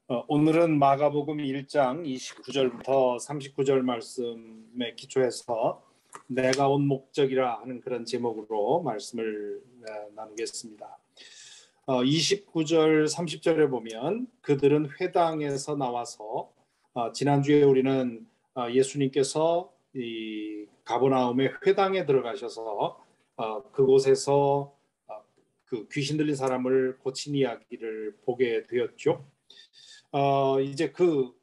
오늘은 마가복음 1장 29절부터 39절 말씀에 기초해서 내가 온 목적이라 하는 그런 제목으로 말씀을 나누겠습니다. 29절 30절에 보면 그들은 회당에서 나와서 지난주에 우리는 예수님께서 이 가버나움의 회당에 들어가셔서 그곳에서 그 귀신 들린 사람을 고친 이야기를 보게 되었죠. 이제 그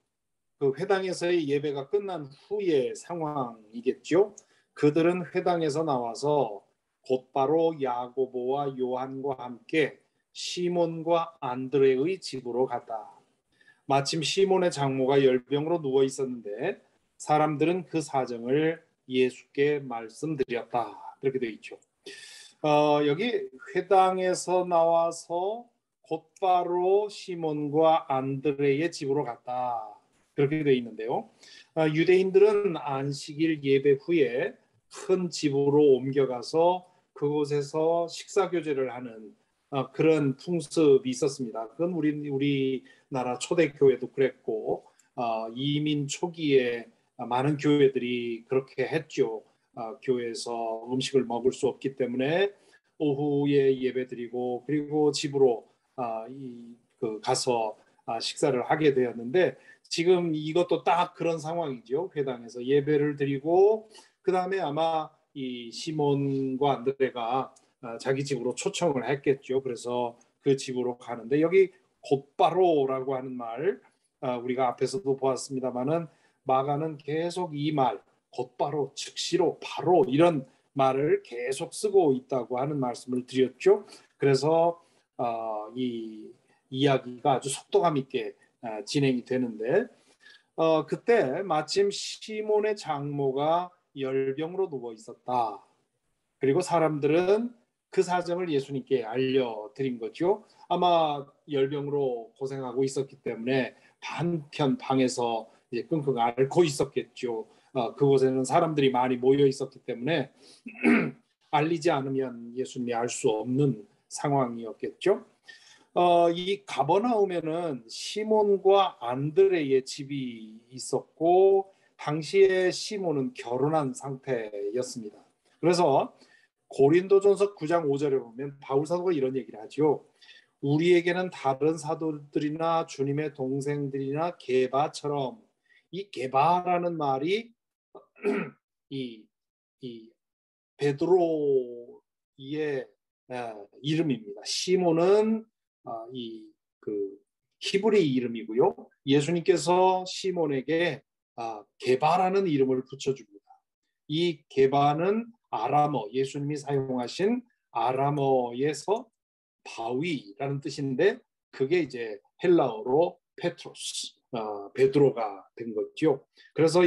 회당에서의 예배가 끝난 후의 상황이겠죠. 그들은 회당에서 나와서 곧바로 야고보와 요한과 함께 시몬과 안드레의 집으로 갔다. 마침 시몬의 장모가 열병으로 누워 있었는데 사람들은 그 사정을 예수께 말씀드렸다. 그렇게 되어 있죠. 여기 회당에서 나와서 곧바로 시몬과 안드레의 집으로 갔다. 그렇게 되어 있는데요. 유대인들은 안식일 예배 후에 큰 집으로 옮겨가서 그곳에서 식사교제를 하는 그런 풍습이 있었습니다. 그건 우리나라 초대교회도 그랬고 이민 초기에 많은 교회들이 그렇게 했죠. 교회에서 음식을 먹을 수 없기 때문에 오후에 예배드리고 그리고 집으로 가서 식사를 하게 되었는데 지금 이것도 딱 그런 상황이죠. 회당에서 예배를 드리고 그 다음에 아마 이 시몬과 안드레가 자기 집으로 초청을 했겠죠. 그래서 그 집으로 가는데 여기 곧바로라고 하는 말 우리가 앞에서도 보았습니다마는 마가는 계속 이 말 곧바로 즉시로 바로 이런 말을 계속 쓰고 있다고 하는 말씀을 드렸죠. 그래서 이 이야기가 아주 속도감 있게 진행이 되는데 그때 마침 시몬의 장모가 열병으로 누워 있었다. 그리고 사람들은 그 사정을 예수님께 알려드린 거죠. 아마 열병으로 고생하고 있었기 때문에 한편 방에서 이제 끙끙 앓고 있었겠죠. 그곳에는 사람들이 많이 모여 있었기 때문에 알리지 않으면 예수님이 알 수 없는 상황이었겠죠. 이 가버나움에는 시몬과 안드레의 집이 있었고 당시에 시몬은 결혼한 상태였습니다. 그래서 고린도전서 9장 5절에 보면 바울 사도가 이런 얘기를 하죠. 우리에게는 다른 사도들이나 주님의 동생들이나 게바처럼 이 게바라는 말이 이, 이 베드로의 이름입니다. 시몬은 이그 히브리 이름이고요. 예수님께서 시몬에게 게바라는 이름을 붙여줍니다. 이 게바는 아람어, 예수님이 사용하신 아람어에서 바위라는 뜻인데 그게 이제 헬라어로 페트로스, 베드로가 된 거죠. 그래서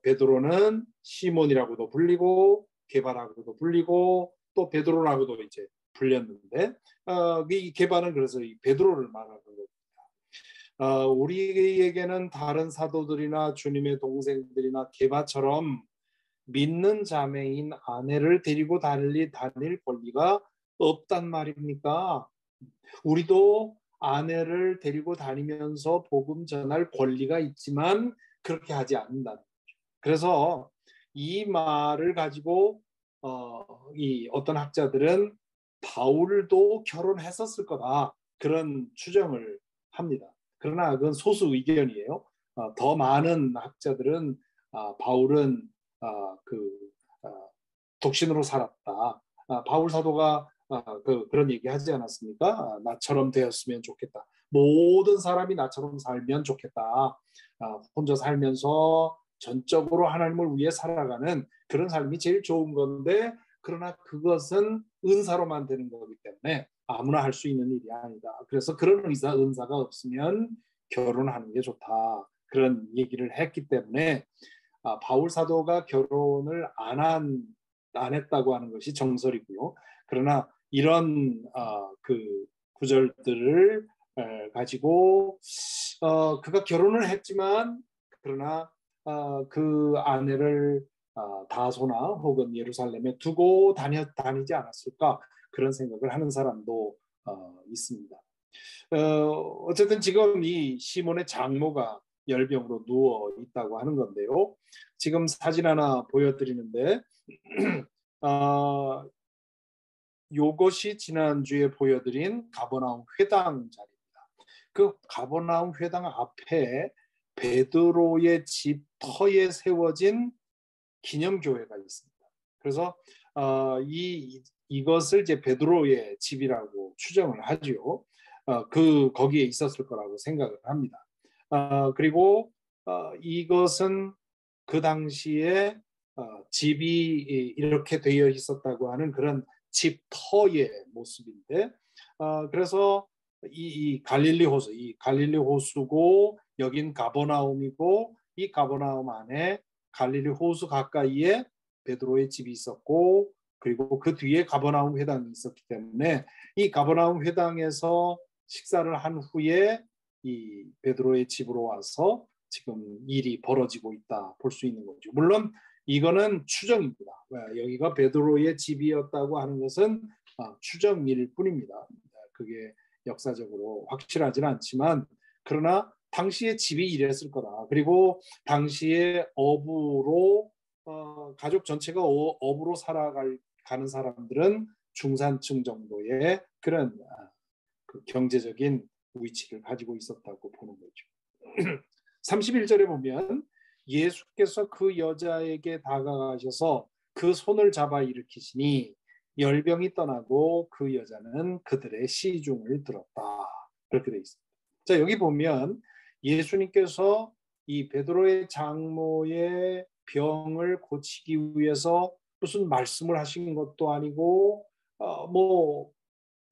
베드로는 시몬이라고도 불리고 게바라고도 불리고 또 베드로라고도 이제 불렸는데 이 게바는 그래서 이 베드로를 말하는 겁니다. 우리에게는 다른 사도들이나 주님의 동생들이나 게바처럼 믿는 자매인 아내를 데리고 다닐 권리가 없단 말입니까? 우리도 아내를 데리고 다니면서 복음 전할 권리가 있지만 그렇게 하지 않는다. 그래서 이 말을 가지고 이 어떤 학자들은 바울도 결혼했었을 거다 그런 추정을 합니다. 그러나 그건 소수 의견이에요. 더 많은 학자들은 바울은 독신으로 살았다. 바울 사도가 그런 얘기 하지 않았습니까? 나처럼 되었으면 좋겠다. 모든 사람이 나처럼 살면 좋겠다. 혼자 살면서 전적으로 하나님을 위해 살아가는 그런 삶이 제일 좋은 건데 그러나 그것은 은사로만 되는 거기 때문에 아무나 할 수 있는 일이 아니다. 그래서 그런 은사가 없으면 결혼하는 게 좋다. 그런 얘기를 했기 때문에 바울 사도가 결혼을 안 했다고 하는 것이 정설이고요. 그러나 이런 그 구절들을 가지고 그가 결혼을 했지만 그러나 그 아내를 다소나 혹은 예루살렘에 두고 다니지 않았을까 그런 생각을 하는 사람도 있습니다. 어쨌든 지금 이 시몬의 장모가 열병으로 누워 있다고 하는 건데요. 지금 사진 하나 보여드리는데 요것이 지난주에 보여드린 가버나움 회당 자리입니다. 그 가버나움 회당 앞에 베드로의 집 터에 세워진 기념교회가 있습니다. 그래서 이것을 이제 베드로의 집이라고 추정을 하죠. 거기에 있었을 거라고 생각을 합니다. 그리고 이것은 그 당시에 집이 이렇게 되어 있었다고 하는 그런 집터의 모습인데, 그래서 이 갈릴리 호수, 이 갈릴리 호수고 여긴 가버나움이고, 이 가버나움 안에 갈릴리 호수 가까이에 베드로의 집이 있었고, 그리고 그 뒤에 가버나움 회당이 있었기 때문에 이 가버나움 회당에서 식사를 한 후에 이 베드로의 집으로 와서 지금 일이 벌어지고 있다 볼 수 있는 거죠. 물론 이거는 추정입니다. 여기가 베드로의 집이었다고 하는 것은 추정일 뿐입니다. 그게 역사적으로 확실하지는 않지만, 그러나 당시에 집이 이랬을 거다. 그리고 당시에 어부로 가족 전체가 어부로 살아가는 사람들은 중산층 정도의 그런 그 경제적인 위치를 가지고 있었다고 보는 거죠. 31절에 보면 예수께서 그 여자에게 다가가셔서 그 손을 잡아 일으키시니 열병이 떠나고 그 여자는 그들의 시중을 들었다. 그렇게 되어 있습니다. 자, 여기 보면 예수님께서 이 베드로의 장모의 병을 고치기 위해서 무슨 말씀을 하신 것도 아니고 뭐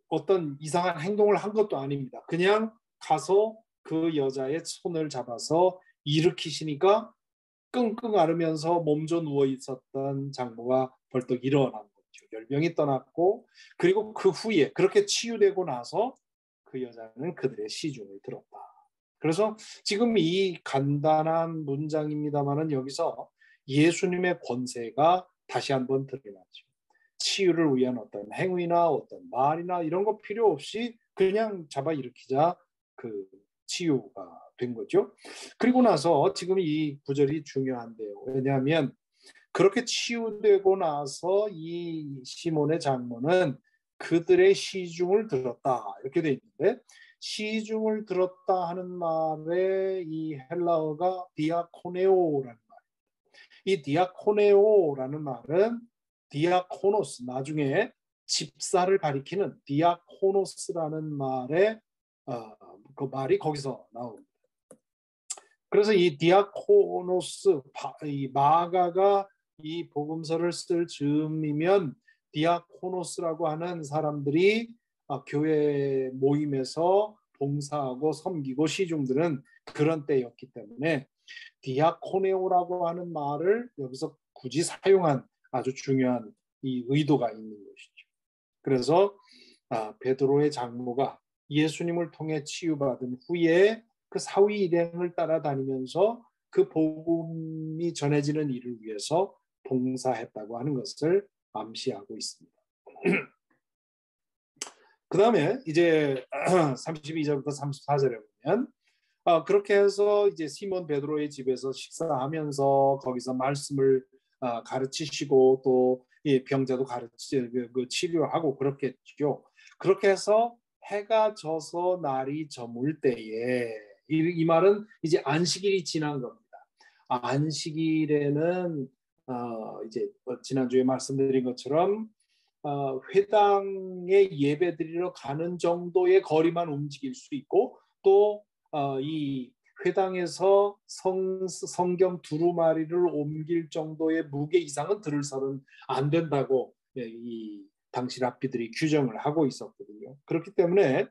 어떤 이상한 행동을 한 것도 아닙니다. 그냥 가서 그 여자의 손을 잡아서 일으키시니까 끙끙 앓으면서 몸져 누워 있었던 장모가 벌떡 일어난 거죠. 열병이 떠났고, 그리고 그 후에 그렇게 치유되고 나서 그 여자는 그들의 시중을 들었다. 그래서 지금 이 간단한 문장입니다만은 여기서 예수님의 권세가 다시 한번 드러나죠. 치유를 위한 어떤 행위나 어떤 말이나 이런 거 필요 없이 그냥 잡아 일으키자 그 치유가 된 거죠. 그리고 나서 지금 이 구절이 중요한데요. 왜냐하면 그렇게 치유되고 나서 이 시몬의 장모는 그들의 시중을 들었다 이렇게 돼 있는데, 시중을 들었다 하는 말의 이 헬라어가 디아코네오라는 말. 이 디아코네오라는 말은 디아코노스, 나중에 집사를 가리키는 디아코노스라는 말의 그 말이 거기서 나옵니다. 그래서 이 디아코노스, 이 마가가 이 복음서를 쓸 즈음이면 디아코노스라고 하는 사람들이 교회 모임에서 봉사하고 섬기고 시중드는 그런 때였기 때문에 디아코네오라고 하는 말을 여기서 굳이 사용한 아주 중요한 이 의도가 있는 것이죠. 그래서 베드로의 장모가 예수님을 통해 치유받은 후에 그 사위 일행을 따라다니면서 그 복음이 전해지는 일을 위해서 봉사했다고 하는 것을 암시하고 있습니다. 그 다음에 이제 32절부터 34절에 보면 그렇게 해서 이제 시몬 베드로의 집에서 식사하면서 거기서 말씀을 가르치시고 또 병자도 치료하고 그렇겠죠. 그렇게 해서 해가 져서 날이 저물 때에 이 말은 이제 안식일이 지난 겁니다. 안식일에는 이제 지난주에 말씀드린 것처럼 회당에 예배드리러 가는 정도의 거리만 움직일 수 있고, 또 이 회당에서 성경 두루마리를 옮길 정도의 무게 이상은 들을서는 안 된다고 이 당시 랍비들이 규정을 하고 있었거든요. 그렇기 때문에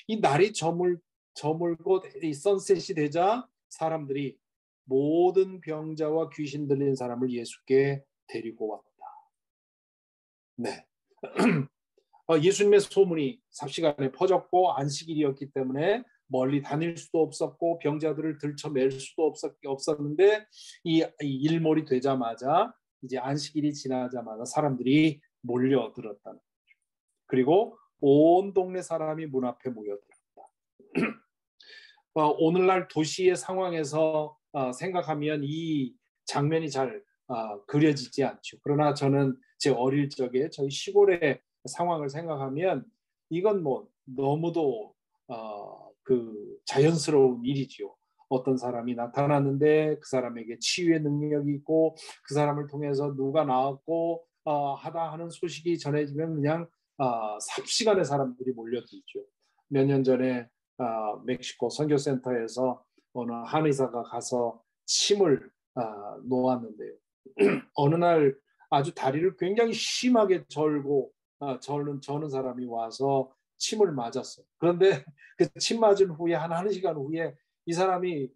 이 날이 저물고 이 선셋이 되자 사람들이 모든 병자와 귀신 들린 사람을 예수께 데리고 왔다. 네. 예수님의 소문이 삽시간에 퍼졌고 안식일이었기 때문에 멀리 다닐 수도 없었고 병자들을 들쳐맬 수도 없었는데 이 일몰이 되자마자 이제 안식일이 지나자마자 사람들이 몰려들었다는 거죠. 그리고 온 동네 사람이 문 앞에 모여들었다. 오늘날 도시의 상황에서 생각하면 이 장면이 잘 그려지지 않죠. 그러나 저는 제 어릴 적에 저희 시골의 상황을 생각하면 이건 뭐 너무도 그 자연스러운 일이지요. 어떤 사람이 나타났는데 그 사람에게 치유의 능력이 있고 그 사람을 통해서 누가 나왔고 하다 하는 소식이 전해지면 그냥 삽시간에 사람들이 몰려들죠. 몇 년 전에 멕시코 선교센터에서 어느 한의사가 가서 침을 놓았는데요. 어느 날 아주 다리를 굉장히 심하게 절고 저는 사람이 와서 침을 맞았어요. 그런데 그 침 맞은 후에 한 시간 후에 이 사람이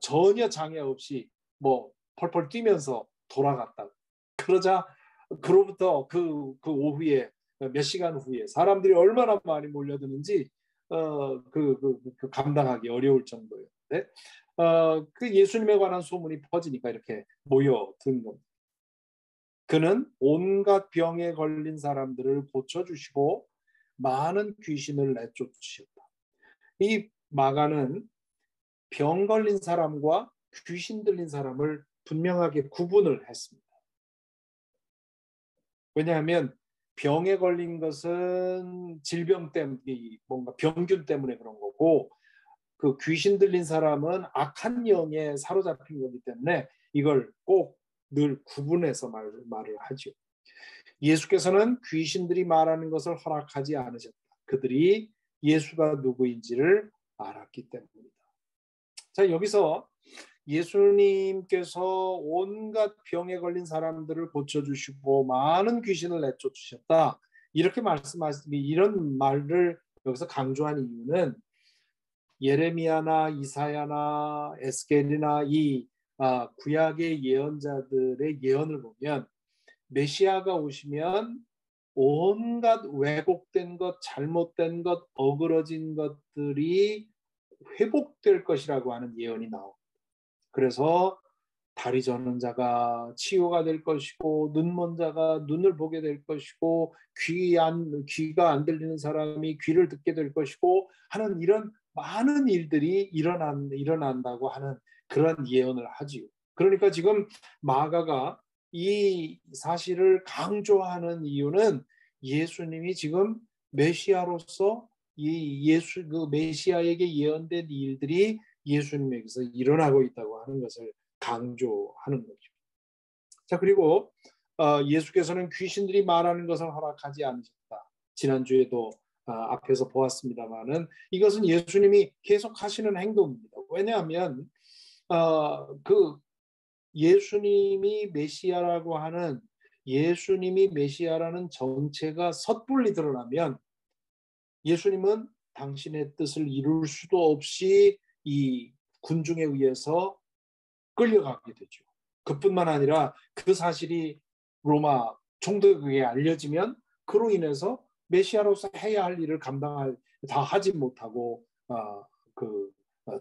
전혀 장애 없이 뭐 펄펄 뛰면서 돌아갔다. 그러자 그로부터 그 오후에 몇 시간 후에 사람들이 얼마나 많이 몰려드는지 감당하기 어려울 정도였는데 그 예수님에 관한 소문이 퍼지니까 이렇게 모여든 겁니다. 그는 온갖 병에 걸린 사람들을 고쳐주시고 많은 귀신을 내쫓으셨다. 이 마가는 병 걸린 사람과 귀신 들린 사람을 분명하게 구분을 했습니다. 왜냐하면 병에 걸린 것은 질병 때문에 뭔가 병균 때문에 그런 거고 그 귀신 들린 사람은 악한 영에 사로잡힌 거기 때문에 이걸 꼭 늘 구분해서 말을 하죠. 예수께서는 귀신들이 말하는 것을 허락하지 않으셨다. 그들이 예수가 누구인지를 알았기 때문입니다. 자, 여기서 예수님께서 온갖 병에 걸린 사람들을 고쳐주시고 많은 귀신을 내쫓으셨다. 이렇게 이런 말을 여기서 강조한 이유는 예레미야나 이사야나 에스겔이나 이 구약의 예언자들의 예언을 보면 메시아가 오시면 온갖 왜곡된 것, 잘못된 것, 어그러진 것들이 회복될 것이라고 하는 예언이 나옵니다. 그래서 다리 저는 자가 치유가 될 것이고 눈먼 자가 눈을 보게 될 것이고 귀가 안 들리는 사람이 귀를 듣게 될 것이고 하는 이런 많은 일들이 일어난다고 하는 그런 예언을 하지요. 그러니까 지금 마가가 이 사실을 강조하는 이유는 예수님이 지금 메시아로서 그 메시아에게 예언된 일들이 예수님에게서 일어나고 있다고 하는 것을 강조하는 거죠. 자, 그리고 예수께서는 귀신들이 말하는 것을 허락하지 않으셨다. 지난주에도 앞에서 보았습니다만은 이것은 예수님이 계속 하시는 행동입니다. 왜냐하면 그 예수님이 메시아라고 하는 예수님이 메시아라는 정체가 섣불리 드러나면 예수님은 당신의 뜻을 이룰 수도 없이 이 군중에 의해서 끌려가게 되죠. 그뿐만 아니라 그 사실이 로마 총독에게 알려지면 그로 인해서 메시아로서 해야 할 일을 다 하지 못하고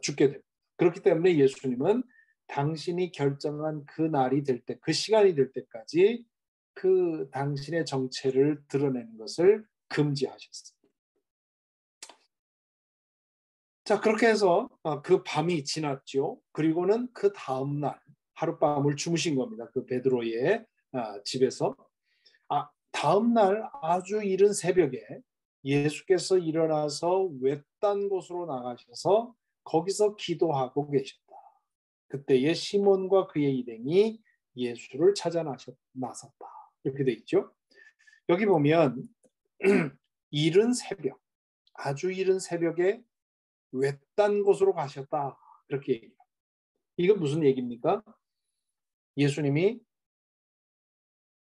죽게 됩니다. 그렇기 때문에 예수님은 당신이 결정한 그 날이 될 때, 그 시간이 될 때까지 그 당신의 정체를 드러내는 것을 금지하셨습니다. 자, 그렇게 해서 그 밤이 지났죠. 그리고는 그 다음 날 하룻밤을 주무신 겁니다. 그 베드로의 집에서. 다음 날 아주 이른 새벽에 예수께서 일어나서 외딴 곳으로 나가셔서 거기서 기도하고 계셨다. 그때에 시몬과 그의 일행이 예수를 찾아 나섰다. 이렇게 돼 있죠. 여기 보면 이른 새벽, 아주 이른 새벽에 외딴 곳으로 가셨다. 그렇게 얘기해요. 이건 무슨 얘기입니까? 예수님이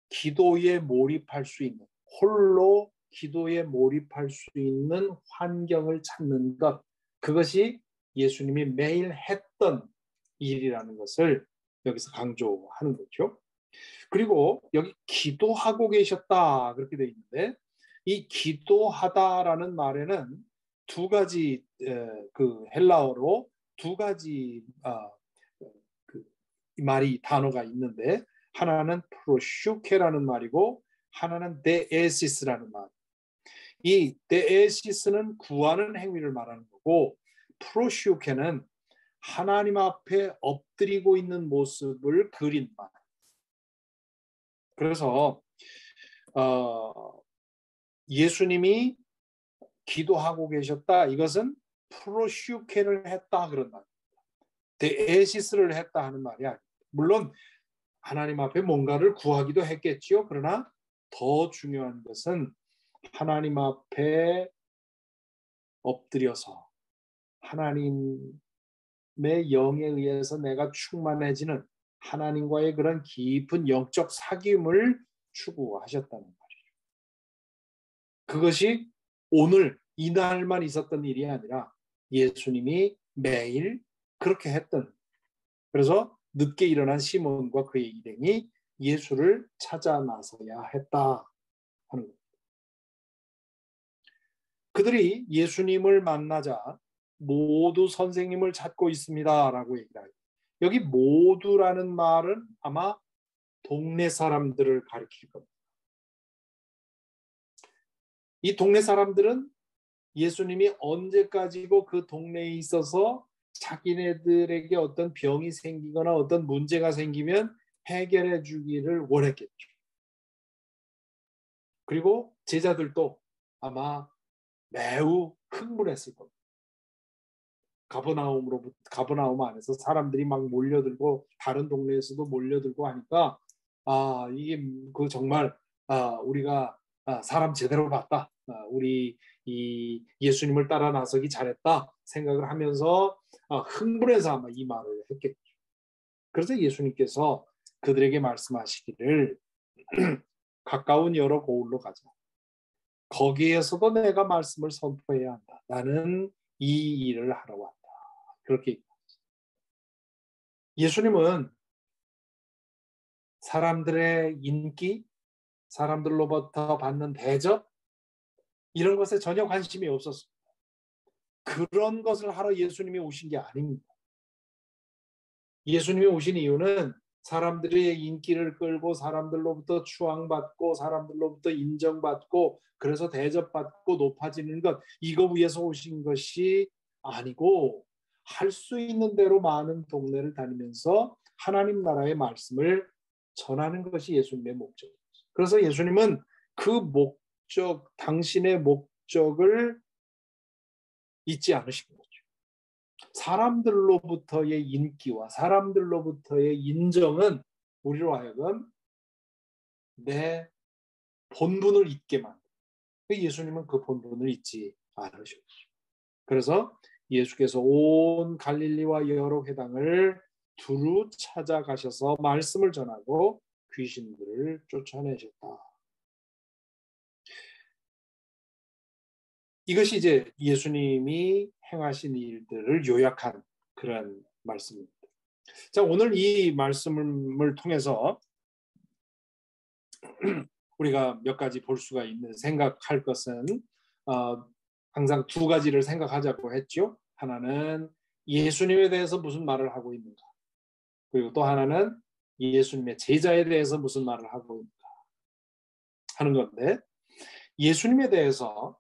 기도에 몰입할 수 있는, 홀로 기도에 몰입할 수 있는 환경을 찾는 것, 그것이 예수님이 매일 했던 일이라는 것을 여기서 강조하는 거죠. 그리고 여기 기도하고 계셨다 그렇게 되어 있는데 이 기도하다라는 말에는 두 가지 그 헬라어로 두 가지 그 말이 단어가 있는데 하나는 프로슈케라는 말이고 하나는 데에시스라는 말. 이 데에시스는 구하는 행위를 말하는 거고 프로시오케는 하나님 앞에 엎드리고 있는 모습을 그린 말. 그래서 예수님이 기도하고 계셨다. 이것은 프로시오케를 했다 그런 말. 데에시스를 했다 하는 말이 아닙니다. 물론 하나님 앞에 뭔가를 구하기도 했겠지요. 그러나 더 중요한 것은 하나님 앞에 엎드려서 하나님의 영에 의해서 내가 충만해지는 하나님과의 그런 깊은 영적 사귐을 추구하셨다는 말이죠. 그것이 오늘 이날만 있었던 일이 아니라 예수님이 매일 그렇게 했던, 그래서 늦게 일어난 시몬과 그의 일행이 예수를 찾아 나서야 했다 하는 겁니다. 그들이 예수님을 만나자 모두 선생님을 찾고 있습니다라고 얘기를 해요. 여기 모두라는 말은 아마 동네 사람들을 가리킬 겁니다. 이 동네 사람들은 예수님이 언제까지고 그 동네에 있어서 자기네들에게 어떤 병이 생기거나 어떤 문제가 생기면 해결해 주기를 원했겠죠. 그리고 제자들도 아마 매우 흥분했을 겁니다. 가버나움 안에서 사람들이 막 몰려들고 다른 동네에서도 몰려들고 하니까 이게 그 정말 우리가 사람 제대로 봤다. 우리 이 예수님을 따라 나서기 잘했다 생각을 하면서 흥분해서 아마 이 말을 했겠죠. 그래서 예수님께서 그들에게 말씀하시기를 가까운 여러 고을로 가자. 거기에서도 내가 말씀을 선포해야 한다. 나는 이 일을 하러 왔다. 그렇게 예수님은 사람들의 인기, 사람들로부터 받는 대접 이런 것에 전혀 관심이 없었습니다. 그런 것을 하러 예수님이 오신 게 아닙니다. 예수님이 오신 이유는 사람들의 인기를 끌고 사람들로부터 추앙받고 사람들로부터 인정받고 그래서 대접받고 높아지는 것, 이거 위해서 오신 것이 아니고 할 수 있는 대로 많은 동네를 다니면서 하나님 나라의 말씀을 전하는 것이 예수님의 목적입니다. 그래서 예수님은 그 목적, 당신의 목적을 잊지 않으신 거죠. 사람들로부터의 인기와 사람들로부터의 인정은 우리로 하여금 내 본분을 잊게 만들어요. 예수님은 그 본분을 잊지 않으셨죠. 그래서 예수께서 온 갈릴리와 여러 회당을 두루 찾아가셔서 말씀을 전하고 귀신들을 쫓아내셨다. 이것이 이제 예수님이 행하신 일들을 요약한 그런 말씀입니다. 자, 오늘 이 말씀을 통해서 우리가 몇 가지 볼 수가 있는, 생각할 것은 항상 두 가지를 생각하자고 했죠. 하나는 예수님에 대해서 무슨 말을 하고 있는가, 그리고 또 하나는 예수님의 제자에 대해서 무슨 말을 하고 있는가 하는 건데, 예수님에 대해서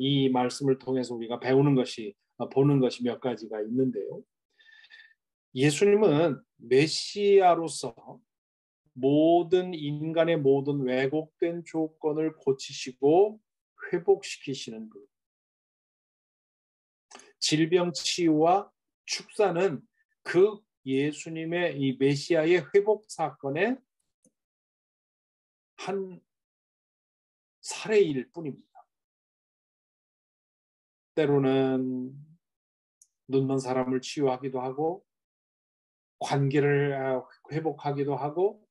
이 말씀을 통해서 우리가 배우는 것이, 보는 것이 몇 가지가 있는데요. 예수님은 메시아로서 모든 인간의 모든 왜곡된 조건을 고치시고 회복시키시는 분. 질병 치유와 축사는 그 예수님의 이 메시아의 회복 사건의 한 사례일 뿐입니다. 때로는 눕는 사람을 치유하기도 하고 관계를 회복하기도 하고,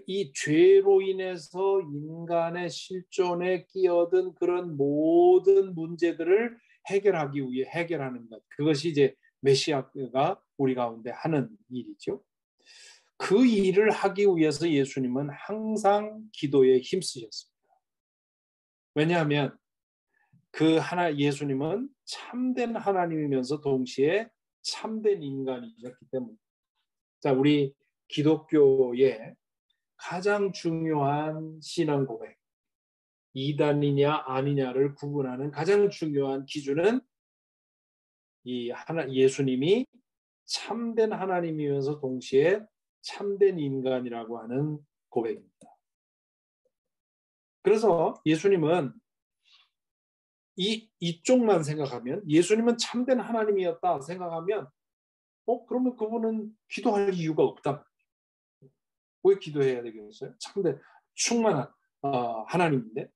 이 죄로 인해서 인간의 실존에 끼어든 그런 모든 문제들을 해결하기 위해 해결하는 것, 그것이 이제 메시아가 우리 가운데 하는 일이죠. 그 일을 하기 위해서 예수님은 항상 기도에 힘쓰셨습니다. 왜냐하면 예수님은 참된 하나님이면서 동시에 참된 인간이셨기 때문에. 자, 우리 기독교의 가장 중요한 신앙 고백, 이단이냐 아니냐를 구분하는 가장 중요한 기준은 예수님이 참된 하나님이면서 동시에 참된 인간이라고 하는 고백입니다. 그래서 예수님은 이쪽만 생각하면, 예수님은 참된 하나님이었다 생각하면, 그러면 그분은 기도할 이유가 없다. 왜 기도해야 되겠어요? 참된 충만한 하나님인데.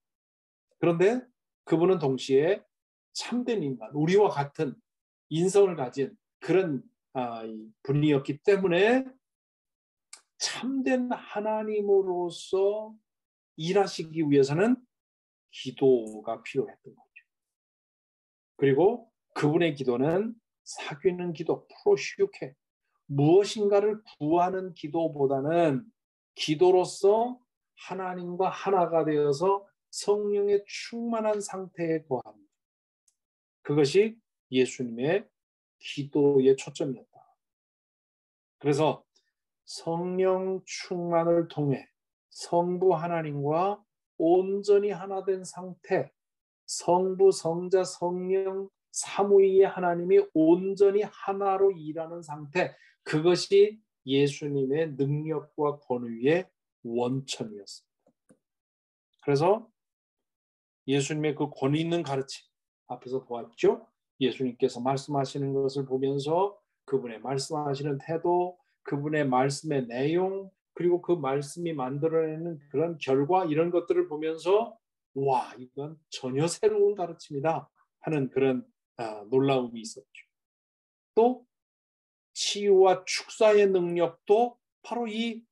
그런데 그분은 동시에 참된 인간, 우리와 같은 인성을 가진 그런 분이었기 때문에 참된 하나님으로서 일하시기 위해서는 기도가 필요했던 거죠. 그리고 그분의 기도는 사귀는 기도, 프로시우케, 무엇인가를 구하는 기도보다는 기도로서 하나님과 하나가 되어서 성령의 충만한 상태에 거합니다. 그것이 예수님의 기도의 초점이었다. 그래서 성령 충만을 통해 성부 하나님과 온전히 하나 된 상태, 성부, 성자, 성령 삼위의 하나님이 온전히 하나로 일하는 상태, 그것이 예수님의 능력과 권위의 원천이었습니다. 그래서 예수님의 그 권위 있는 가르침, 앞에서 보았죠? 예수님께서 말씀하시는 것을 보면서 그분의 말씀하시는 태도, 그분의 말씀의 내용, 그리고 그 말씀이 만들어내는 그런 결과, 이런 것들을 보면서 와, 이건 전혀 새로운 가르침이다 하는 그런 놀라움이 있었죠. 또 치유와 축사의 능력도 바로 이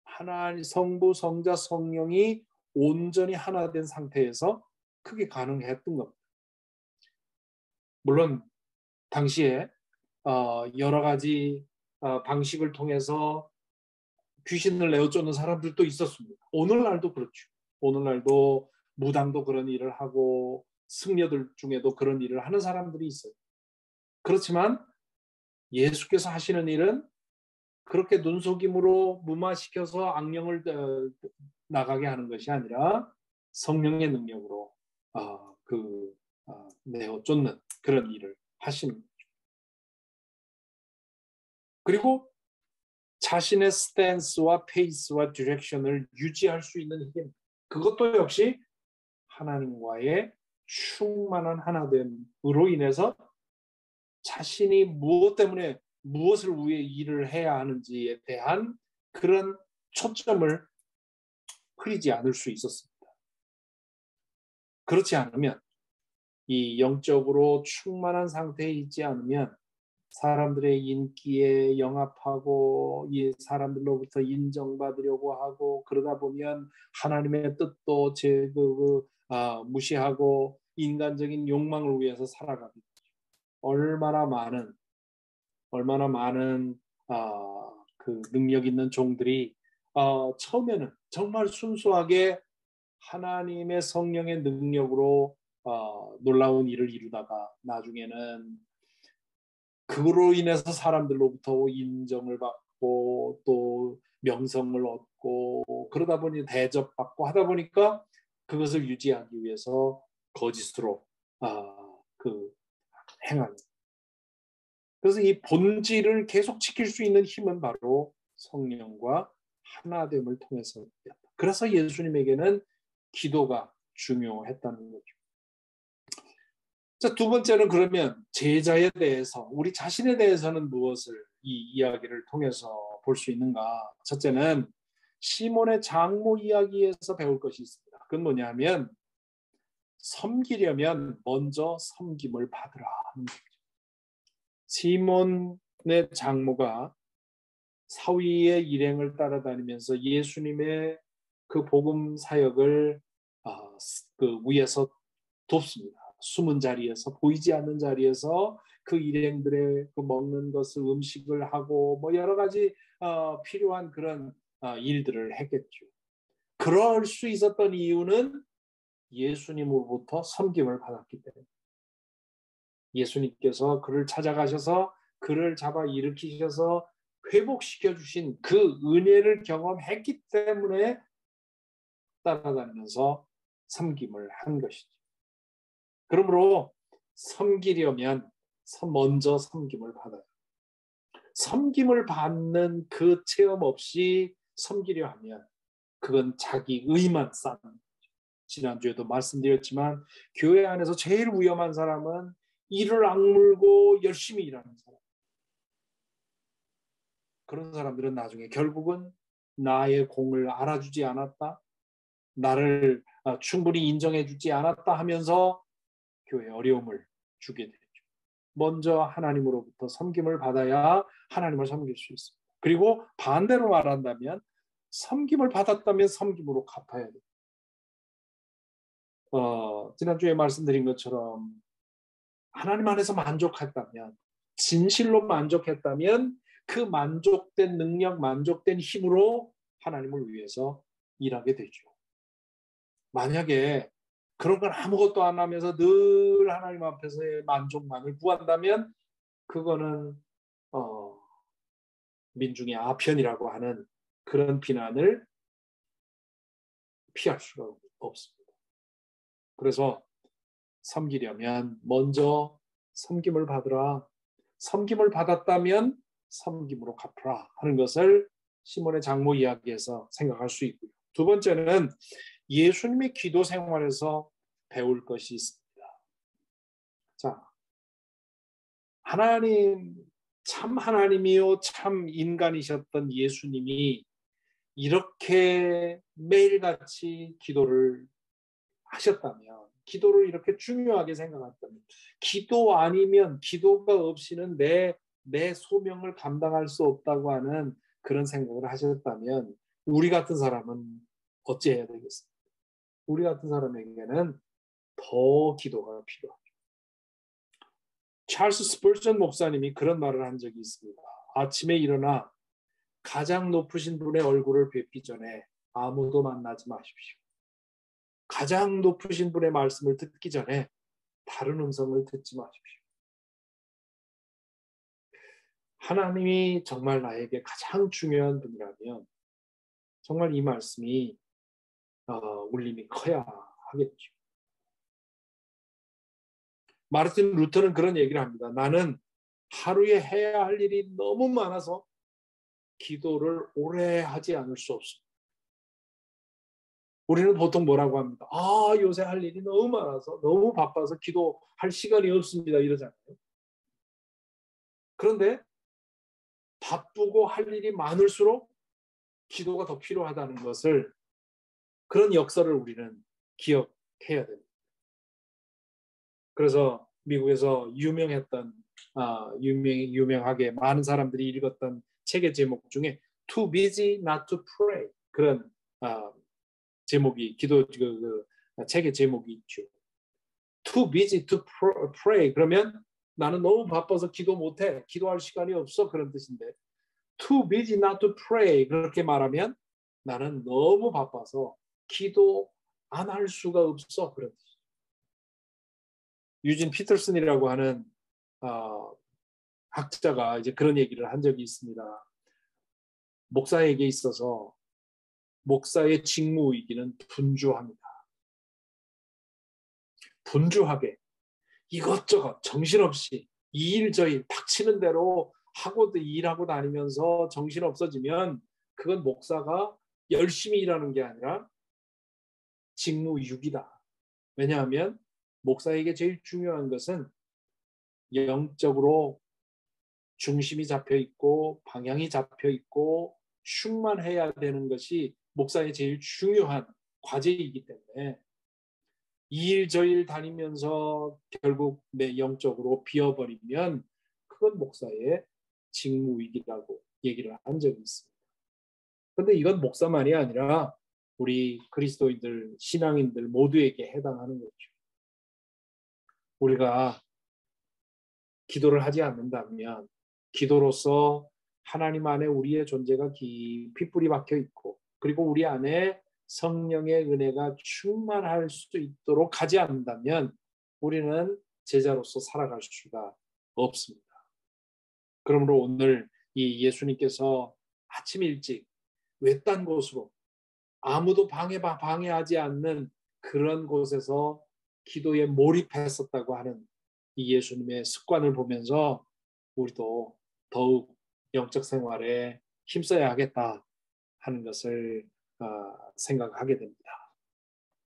하나님 성부, 성자, 성령이 온전히 하나 된 상태에서 그게 가능했던 겁니다. 물론 당시에 여러 가지 방식을 통해서 귀신을 내어쫓는 사람들도 있었습니다. 오늘날도 그렇죠. 오늘날도 무당도 그런 일을 하고 승려들 중에도 그런 일을 하는 사람들이 있어요. 그렇지만 예수께서 하시는 일은 그렇게 눈속임으로 무마시켜서 악령을 나가게 하는 것이 아니라 성령의 능력으로 내어쫓는 그런 일을 하시는 거죠. 그리고 자신의 스탠스와 페이스와 디렉션을 유지할 수 있는 힘, 그것도 역시 하나님과의 충만한 하나됨으로 인해서 자신이 무엇 때문에 무엇을 위해 일을 해야 하는지에 대한 그런 초점을 흐리지 않을 수 있었습니다. 그렇지 않으면, 이 영적으로 충만한 상태에 있지 않으면 사람들의 인기에 영합하고 이 사람들로부터 인정받으려고 하고, 그러다 보면 하나님의 뜻도 무시하고 인간적인 욕망을 위해서 살아가게 되죠. 얼마나 많은 그 능력 있는 종들이 처음에는 정말 순수하게 하나님의 성령의 능력으로 놀라운 일을 이루다가 나중에는 그로 인해서 사람들로부터 인정을 받고 또 명성을 얻고 그러다 보니 대접받고 하다 보니까 그것을 유지하기 위해서 거짓으로 행하는. 그래서 이 본질을 계속 지킬 수 있는 힘은 바로 성령과 하나됨을 통해서였다. 그래서 예수님에게는 기도가 중요했다는 거죠. 자, 두 번째는 그러면 제자에 대해서, 우리 자신에 대해서는 무엇을 이 이야기를 통해서 볼 수 있는가? 첫째는 시몬의 장모 이야기에서 배울 것이 있습니다. 그건 뭐냐면 섬기려면 먼저 섬김을 받으라 하는 거죠. 시몬의 장모가 사위의 일행을 따라다니면서 예수님의 그 복음 사역을 그 위에서 돕습니다. 숨은 자리에서, 보이지 않는 자리에서 그 일행들의 그 먹는 것을, 음식을 하고 뭐 여러 가지 필요한 그런 일들을 했겠죠. 그럴 수 있었던 이유는 예수님으로부터 섬김을 받았기 때문에, 예수님께서 그를 찾아가셔서 그를 잡아 일으키셔서 회복시켜 주신 그 은혜를 경험했기 때문에 따라다니면서 섬김을 한 것이죠. 그러므로 섬기려면 먼저 섬김을 받아요. 섬김을 받는 그 체험 없이 섬기려 하면 그건 자기 의만 쌓는 거죠. 지난주에도 말씀드렸지만 교회 안에서 제일 위험한 사람은 이를 악물고 열심히 일하는 사람. 그런 사람들은 나중에 결국은 나의 공을 알아주지 않았다, 나를 충분히 인정해주지 않았다 하면서 교회에 어려움을 주게 되죠. 먼저 하나님으로부터 섬김을 받아야 하나님을 섬길 수 있습니다. 그리고 반대로 말한다면 섬김을 받았다면 섬김으로 갚아야 돼요. 지난주에 말씀드린 것처럼 하나님 안에서 만족했다면, 진실로 만족했다면 그 만족된 능력, 만족된 힘으로 하나님을 위해서 일하게 되죠. 만약에 그런 건 아무것도 안 하면서 늘 하나님 앞에서의 만족만을 구한다면 그거는 민중의 아편이라고 하는 그런 비난을 피할 수가 없습니다. 그래서 섬기려면 먼저 섬김을 받으라. 섬김을 받았다면 섬김으로 갚으라 하는 것을 시몬의 장모 이야기에서 생각할 수 있고요. 두 번째는 예수님의 기도 생활에서 배울 것이 있습니다. 자, 하나님, 참 하나님이요 참 인간이셨던 예수님이 이렇게 매일같이 기도를 하셨다면, 기도를 이렇게 중요하게 생각했다면, 기도 아니면, 기도가 없이는 내 소명을 감당할 수 없다고 하는 그런 생각을 하셨다면 우리 같은 사람은 어찌해야 되겠습니까? 우리 같은 사람에게는 더 기도가 필요하죠. 찰스 스펄전 목사님이 그런 말을 한 적이 있습니다. 아침에 일어나 가장 높으신 분의 얼굴을 뵙기 전에 아무도 만나지 마십시오. 가장 높으신 분의 말씀을 듣기 전에 다른 음성을 듣지 마십시오. 하나님이 정말 나에게 가장 중요한 분이라면 정말 이 말씀이 울림이 커야 하겠죠. 마르틴 루터는 그런 얘기를 합니다. 나는 하루에 해야 할 일이 너무 많아서 기도를 오래 하지 않을 수 없습니다. 우리는 보통 뭐라고 합니다. 요새 할 일이 너무 많아서 너무 바빠서 기도할 시간이 없습니다. 이러잖아요. 그런데 바쁘고 할 일이 많을수록 기도가 더 필요하다는 것을, 그런 역사를 우리는 기억해야 됩니다. 그래서 미국에서 유명하게 많은 사람들이 읽었던 책의 제목 중에 Too Busy Not to Pray, 그런 제목이 책의 제목이 있죠. Too busy to pray. 그러면 나는 너무 바빠서 기도 못해. 기도할 시간이 없어. 그런 뜻인데, Too busy not to pray. 그렇게 말하면 나는 너무 바빠서 기도 안 할 수가 없어. 그런 뜻이죠. 유진 피터슨이라고 하는 학자가 이제 그런 얘기를 한 적이 있습니다. 목사에게 있어서 목사의 직무이기는 분주합니다. 분주하게 이것저것 정신없이 이 일 저 일 닥치는 대로 하고도 일하고 다니면서 정신 없어지면 그건 목사가 열심히 일하는 게 아니라 직무유기다. 왜냐하면 목사에게 제일 중요한 것은 영적으로 중심이 잡혀 있고 방향이 잡혀 있고 충만해야 되는 것이 목사의 제일 중요한 과제이기 때문에 이 일 저 일 다니면서 결국 내 영적으로 비어버리면 그건 목사의 직무위기라고 얘기를 한 적이 있습니다. 그런데 이건 목사만이 아니라 우리 그리스도인들, 신앙인들 모두에게 해당하는 거죠. 우리가 기도를 하지 않는다면 기도로서 하나님 안에 우리의 존재가 깊이 뿌리 박혀 있고, 그리고 우리 안에 성령의 은혜가 충만할 수 있도록 하지 않는다면 우리는 제자로서 살아갈 수가 없습니다. 그러므로 오늘 이 예수님께서 아침 일찍 외딴 곳으로 아무도 방해하지 않는 그런 곳에서 기도에 몰입했었다고 하는 이 예수님의 습관을 보면서 우리도 더욱 영적 생활에 힘써야 하겠다 하는 것을 생각하게 됩니다.